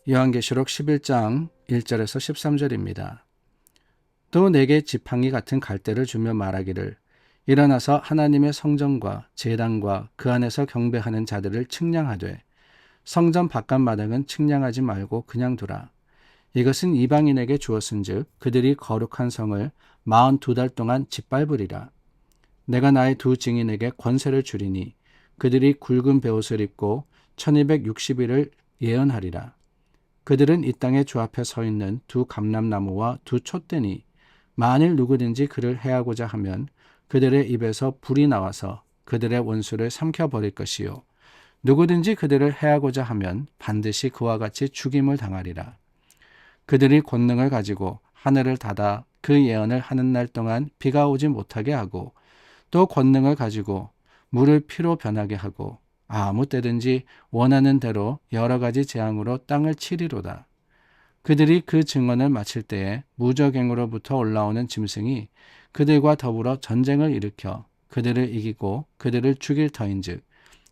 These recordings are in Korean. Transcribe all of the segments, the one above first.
요한계시록 11장 1절에서 13절입니다. 또 내게 지팡이 같은 갈대를 주며 말하기를 일어나서 하나님의 성전과 제단과 그 안에서 경배하는 자들을 측량하되 성전 바깥 마당은 측량하지 말고 그냥 두라. 이것은 이방인에게 주었은즉 그들이 거룩한 성을 42달 동안 짓밟으리라. 내가 나의 두 증인에게 권세를 주리니 그들이 굵은 베옷을 입고 1260일을 예언하리라. 그들은 이 땅의 주 앞에 서 있는 두 감람나무와 두 촛대니 만일 누구든지 그를 해하고자 하면 그들의 입에서 불이 나와서 그들의 원수를 삼켜버릴 것이요 누구든지 그들을 해하고자 하면 반드시 그와 같이 죽임을 당하리라. 그들이 권능을 가지고 하늘을 닫아 그 예언을 하는 날 동안 비가 오지 못하게 하고 또 권능을 가지고 물을 피로 변하게 하고 아무 때든지 원하는 대로 여러 가지 재앙으로 땅을 치리로다. 그들이 그 증언을 마칠 때에 무저갱으로부터 올라오는 짐승이 그들과 더불어 전쟁을 일으켜 그들을 이기고 그들을 죽일 터인즉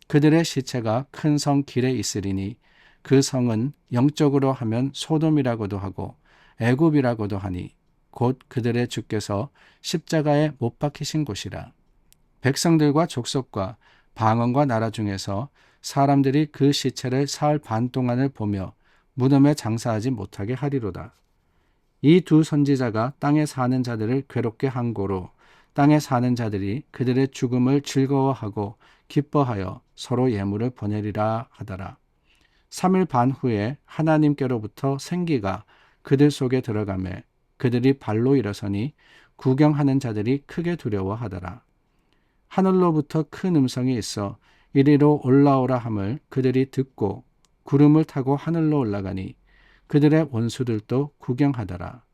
그들의 시체가 큰 성 길에 있으리니 그 성은 영적으로 하면 소돔이라고도 하고 애굽이라고도 하니 곧 그들의 주께서 십자가에 못 박히신 곳이라. 백성들과 족속과 방언과 나라 중에서 사람들이 그 시체를 사흘 반 동안을 보며 무덤에 장사하지 못하게 하리로다. 이 두 선지자가 땅에 사는 자들을 괴롭게 한 고로 땅에 사는 자들이 그들의 죽음을 즐거워하고 기뻐하여 서로 예물을 보내리라 하더라. 3일 반 후에 하나님께로부터 생기가 그들 속에 들어가매 그들이 발로 일어서니 구경하는 자들이 크게 두려워하더라. 하늘로부터 큰 음성이 있어 이리로 올라오라 함을 그들이 듣고 구름을 타고 하늘로 올라가니 그들의 원수들도 구경하더라.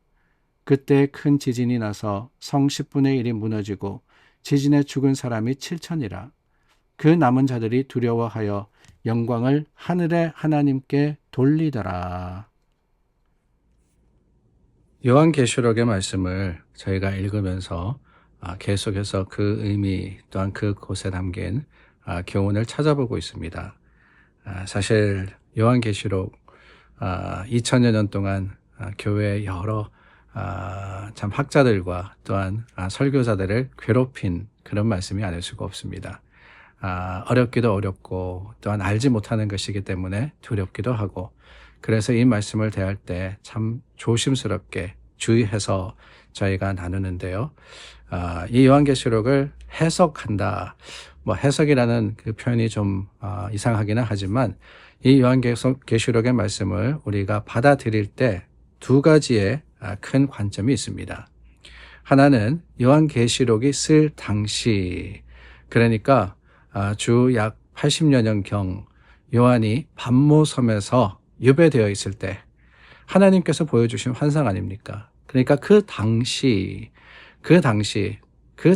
그때 큰 지진이 나서 성 10분의 1이 무너지고 지진에 죽은 사람이 7천이라. 그 남은 자들이 두려워하여 영광을 하늘의 하나님께 돌리더라. 요한계시록의 말씀을 저희가 읽으면서 계속해서 그 의미 또한 그곳에 담긴 교훈을 찾아보고 있습니다. 사실 요한계시록 2000여 년 동안 교회의 여러 참 학자들과 또한 설교자들을 괴롭힌 그런 말씀이 아닐 수가 없습니다. 어렵기도 어렵고 또한 알지 못하는 것이기 때문에 두렵기도 하고 그래서 이 말씀을 대할 때 참 조심스럽게 주의해서 저희가 나누는데요. 이 요한계시록을 해석한다. 해석이라는 그 표현이 좀 이상하기는 하지만 이 요한계시록의 말씀을 우리가 받아들일 때 두 가지의 큰 관점이 있습니다. 하나는 요한계시록이 쓸 당시, 그러니까 주 약 80여 년경 요한이 반모섬에서 유배되어 있을 때 하나님께서 보여주신 환상 아닙니까? 그러니까 그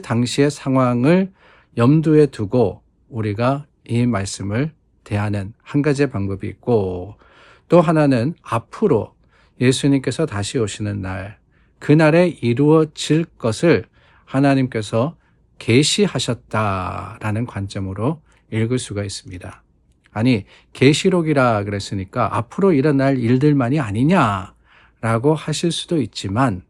당시의 상황을 염두에 두고 우리가 이 말씀을 대하는 한 가지의 방법이 있고, 또 하나는 앞으로 예수님께서 다시 오시는 날, 그날에 이루어질 것을 하나님께서 계시하셨다라는 관점으로 읽을 수가 있습니다. 아니, 계시록이라 그랬으니까 앞으로 일어날 일들만이 아니냐라고 하실 수도 있지만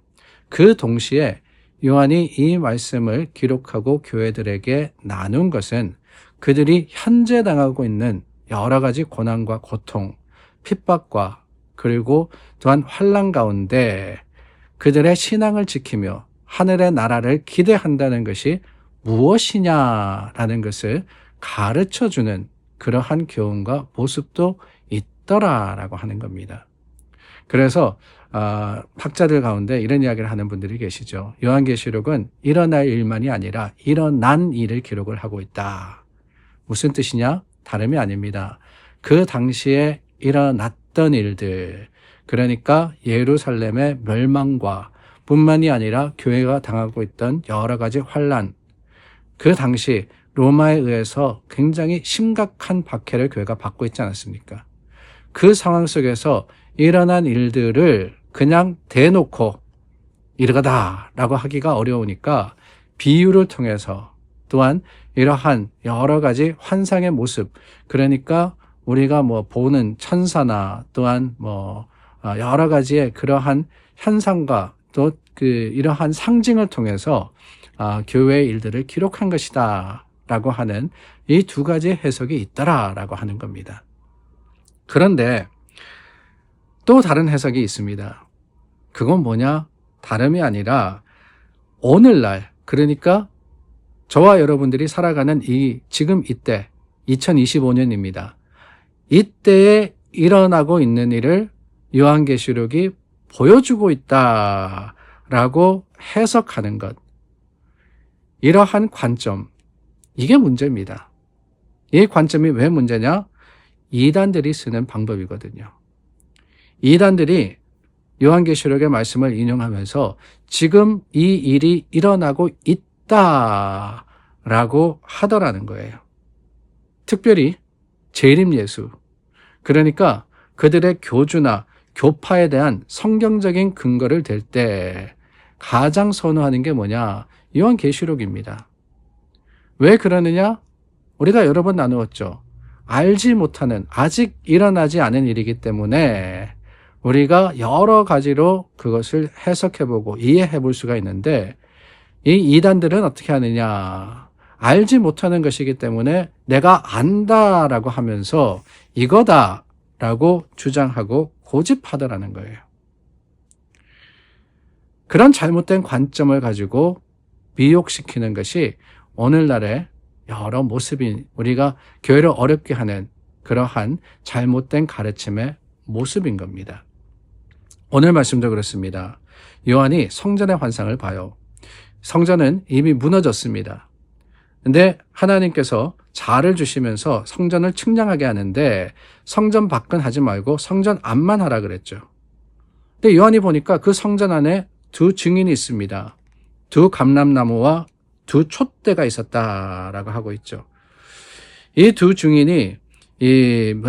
그 동시에 요한이 이 말씀을 기록하고 교회들에게 나눈 것은 그들이 현재 당하고 있는 여러 가지 고난과 고통, 핍박과 그리고 또한 환난 가운데 그들의 신앙을 지키며 하늘의 나라를 기대한다는 것이 무엇이냐라는 것을 가르쳐주는 그러한 교훈과 모습도 있더라라고 하는 겁니다. 그래서 학자들 가운데 이런 이야기를 하는 분들이 계시죠. 요한계시록은 일어날 일만이 아니라 일어난 일을 기록을 하고 있다. 무슨 뜻이냐? 다름이 아닙니다. 그 당시에 일어났던 일들, 그러니까 예루살렘의 멸망과 뿐만이 아니라 교회가 당하고 있던 여러 가지 환난, 그 당시 로마에 의해서 굉장히 심각한 박해를 교회가 받고 있지 않았습니까? 그 상황 속에서 일어난 일들을 그냥 대놓고 이러다라고 하기가 어려우니까 비유를 통해서 또한 이러한 여러 가지 환상의 모습, 그러니까 우리가 뭐 보는 천사나 또한 뭐 여러 가지의 그러한 현상과 또 이러한 상징을 통해서 교회의 일들을 기록한 것이다 라고 하는 이 두 가지 해석이 있더라 라고 하는 겁니다. 그런데 또 다른 해석이 있습니다. 그건 뭐냐? 다름이 아니라 오늘날, 그러니까 저와 여러분들이 살아가는 지금 이때 2025년입니다. 이때에 일어나고 있는 일을 요한계시록이 보여주고 있다라고 해석하는 것. 이러한 관점, 이게 문제입니다. 이 관점이 왜 문제냐? 이단들이 쓰는 방법이거든요. 이단들이 요한계시록의 말씀을 인용하면서 지금 이 일이 일어나고 있다라고 하더라는 거예요. 특별히 재림 예수, 그러니까 그들의 교주나 교파에 대한 성경적인 근거를 댈 때 가장 선호하는 게 뭐냐? 요한계시록입니다. 왜 그러느냐? 우리가 여러 번 나누었죠. 알지 못하는, 아직 일어나지 않은 일이기 때문에 우리가 여러 가지로 그것을 해석해보고 이해해볼 수가 있는데, 이 이단들은 어떻게 하느냐? 알지 못하는 것이기 때문에 내가 안다라고 하면서 이거다라고 주장하고 고집하더라는 거예요. 그런 잘못된 관점을 가지고 미혹시키는 것이 오늘날의 여러 모습인, 우리가 교회를 어렵게 하는 그러한 잘못된 가르침의 모습인 겁니다. 오늘 말씀도 그렇습니다. 요한이 성전의 환상을 봐요. 성전은 이미 무너졌습니다. 근데 하나님께서 자를 주시면서 성전을 측량하게 하는데 성전 밖은 하지 말고 성전 안만 하라 그랬죠. 근데 요한이 보니까 그 성전 안에 두 증인이 있습니다. 두 감람나무와 두 촛대가 있었다라고 하고 있죠. 이 두 증인이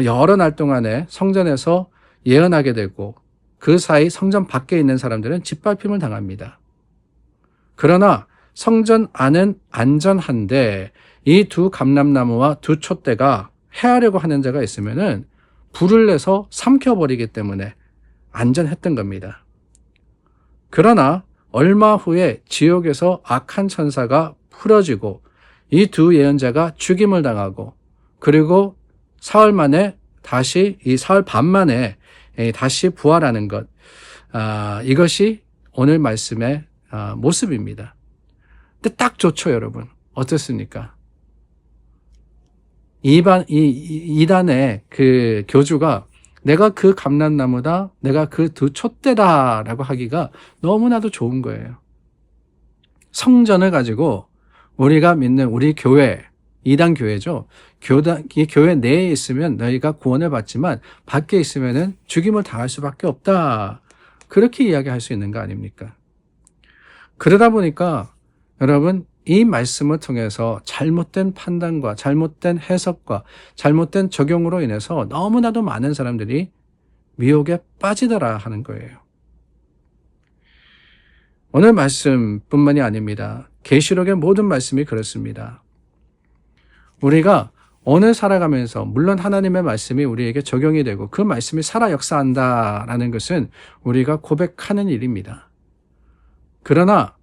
여러 날 동안에 성전에서 예언하게 되고 그 사이 성전 밖에 있는 사람들은 짓밟힘을 당합니다. 그러나 성전 안은 안전한데 이 두 감람나무와 두 촛대가 해하려고 하는 자가 있으면은 불을 내서 삼켜버리기 때문에 안전했던 겁니다. 그러나 얼마 후에 지옥에서 악한 천사가 풀어지고 이 두 예언자가 죽임을 당하고 그리고 사흘 만에 다시 사흘 반 만에 다시 부활하는 것, 이것이 오늘 말씀의 모습입니다. 근데 딱 좋죠, 여러분. 어떻습니까? 이단의 그 교주가 내가 그 감람나무다, 내가 그 두 촛대다라고 하기가 너무나도 좋은 거예요. 성전을 가지고 우리가 믿는 우리 교회, 이단 교회죠. 이 교회 내에 있으면 너희가 구원을 받지만 밖에 있으면은 죽임을 당할 수밖에 없다. 그렇게 이야기할 수 있는 거 아닙니까? 그러다 보니까 여러분, 이 말씀을 통해서 잘못된 판단과 잘못된 해석과 잘못된 적용으로 인해서 너무나도 많은 사람들이 미혹에 빠지더라 하는 거예요. 오늘 말씀뿐만이 아닙니다. 계시록의 모든 말씀이 그렇습니다. 우리가 오늘 살아가면서 물론 하나님의 말씀이 우리에게 적용이 되고 그 말씀이 살아 역사한다라는 것은 우리가 고백하는 일입니다. 그러나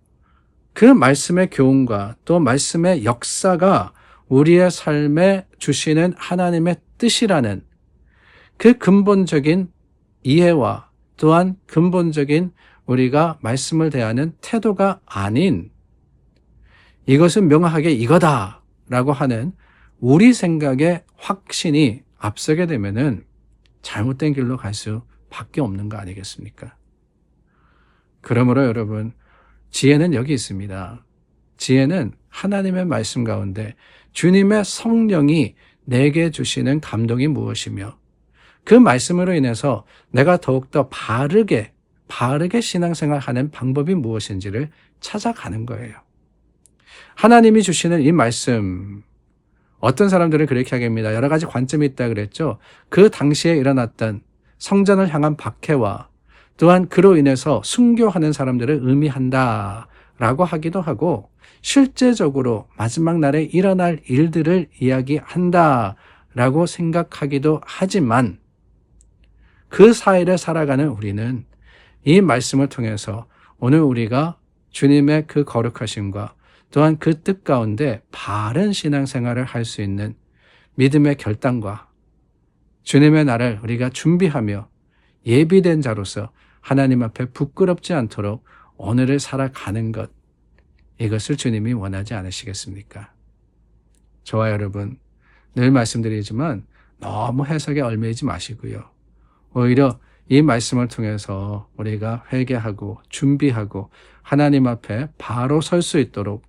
그 말씀의 교훈과 또 말씀의 역사가 우리의 삶에 주시는 하나님의 뜻이라는 그 근본적인 이해와 또한 근본적인 우리가 말씀을 대하는 태도가 아닌 이것은 명확하게 이거다라고 하는 우리 생각의 확신이 앞서게 되면은 잘못된 길로 갈 수밖에 없는 거 아니겠습니까? 그러므로 여러분, 지혜는 여기 있습니다. 지혜는 하나님의 말씀 가운데 주님의 성령이 내게 주시는 감동이 무엇이며 그 말씀으로 인해서 내가 더욱더 바르게 신앙생활하는 방법이 무엇인지를 찾아가는 거예요. 하나님이 주시는 이 말씀, 어떤 사람들은 그렇게 하겠습니다. 여러 가지 관점이 있다 그랬죠. 그 당시에 일어났던 성전을 향한 박해와 또한 그로 인해서 순교하는 사람들을 의미한다라고 하기도 하고 실제적으로 마지막 날에 일어날 일들을 이야기한다라고 라고 생각하기도 하지만 그 사이를 살아가는 우리는 이 말씀을 통해서 오늘 우리가 주님의 그 거룩하심과 또한 그 뜻 가운데 바른 신앙생활을 할 수 있는 믿음의 결단과 주님의 날을 우리가 준비하며 예비된 자로서 하나님 앞에 부끄럽지 않도록 오늘을 살아가는 것, 이것을 주님이 원하지 않으시겠습니까? 저와 여러분, 늘 말씀드리지만 너무 해석에 얽매이지 마시고요. 오히려 이 말씀을 통해서 우리가 회개하고 준비하고 하나님 앞에 바로 설 수 있도록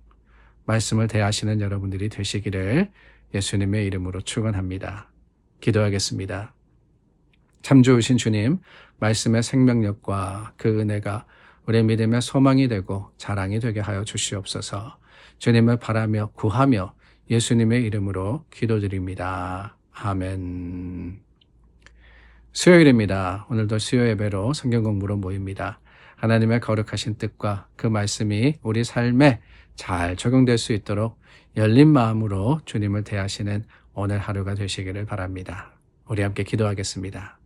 말씀을 대하시는 여러분들이 되시기를 예수님의 이름으로 축원합니다. 기도하겠습니다. 참 좋으신 주님, 말씀의 생명력과 그 은혜가 우리의 믿음의 소망이 되고 자랑이 되게 하여 주시옵소서. 주님을 바라며 구하며 예수님의 이름으로 기도드립니다. 아멘. 수요일입니다. 오늘도 수요 예배로 성경 공부로 모입니다. 하나님의 거룩하신 뜻과 그 말씀이 우리 삶에 잘 적용될 수 있도록 열린 마음으로 주님을 대하시는 오늘 하루가 되시기를 바랍니다. 우리 함께 기도하겠습니다.